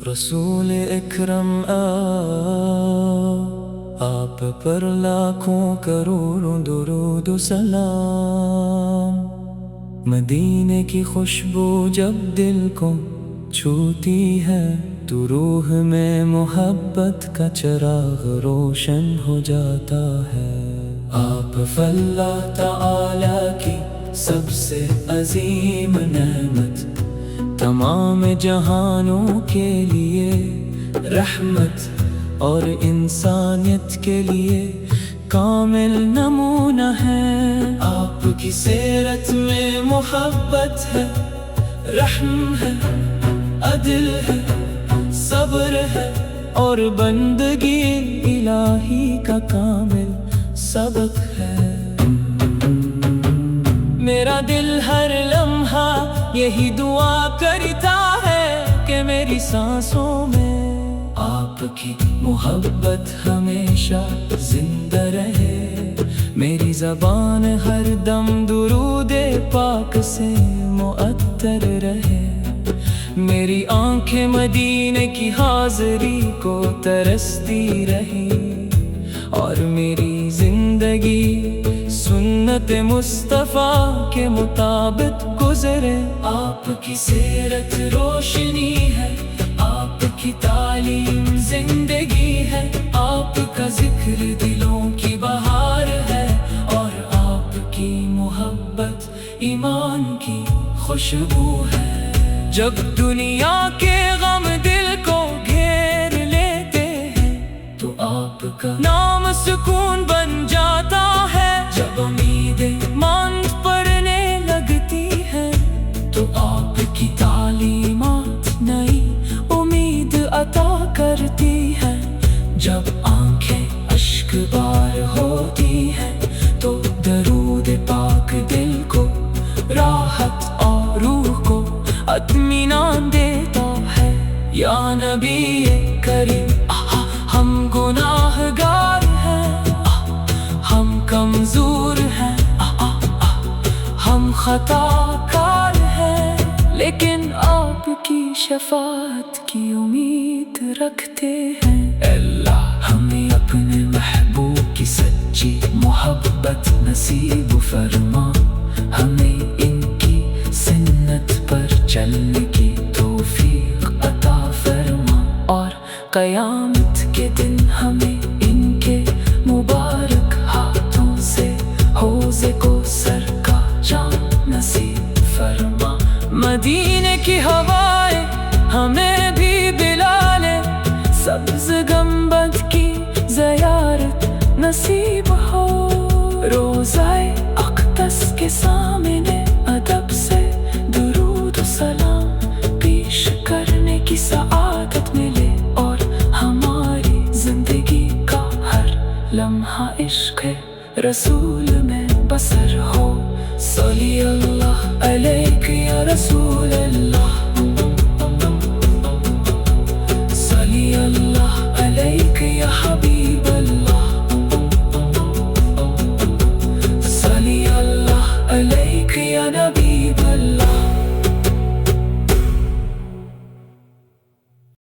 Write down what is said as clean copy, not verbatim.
رسول اکرم آپ پر لاکھوں کروڑوں درود و سلام۔ مدینے کی خوشبو جب دل کو چھوتی ہے تو روح میں محبت کا چراغ روشن ہو جاتا ہے۔ آپ اللہ تعالی کی سب سے عظیم نعمت، تمام جہانوں کے لیے رحمت اور انسانیت کے لیے کامل نمونہ ہے۔ آپ کی سیرت میں محبت ہے، رحم ہے، عدل ہے، صبر ہے اور بندگی الہی کا کامل سبق ہے۔ میرا دل ہر لمحہ یہی دعا کرتا ہے کہ میری سانسوں میں آپ کی محبت ہمیشہ زندہ رہے، میری زبان ہر دم درود پاک سے معطر رہے، میری آنکھیں مدینے کی حاضری کو ترستی رہی اور میری زندگی سنت مصطفیٰ کے مطابق گزرے۔ آپ کی سیرت روشنی ہے، آپ کی تعلیم زندگی ہے، آپ کا ذکر دلوں کی بہار ہے اور آپ کی محبت ایمان کی خوشبو ہے۔ جب دنیا کے غم دل کو گھیر لیتے ہیں تو آپ کا نام سکون بن جاتا ہے۔ جب امیدیں ماند پڑنے لگتی ہیں تو آپ کی تعلیمات نئی امید عطا کرتی ہیں۔ جب آنکھیں اشک بار ہوتی ہیں تو درود پاک دل کو راحت اور روح کو اطمینان دیتا ہے۔ یا نبی کریم ہم گناہ گار ہیں، ہم کمزور ہیں، ہم خطا کار ہیں، لیکن آپ کی شفاعت کی امید رکھتے ہیں۔ اللہ ہمیں اپنے محبوب کی سچی محبت نصیب فرما، ہمیں ان کی سنت پر چلنے کی توفیق عطا فرما، اور قیامت کے دن ہمیں ان کے مبارک ہاتھوں سے حوض کوثر کا جام نصیب فرما۔ مدینے کی ہوائیں ہمیں بھی دلالے، سبز گنبد کی زیارت نصیب ہو، روضہ اقدس کے سامنے ادب سے درود و سلام پیش کرنے کی سعادت ملے، اور ہماری زندگی کا ہر لمحہ عشق رسول میں بسر ہو۔ صلی اللہ علیہ یا رسول اللہ۔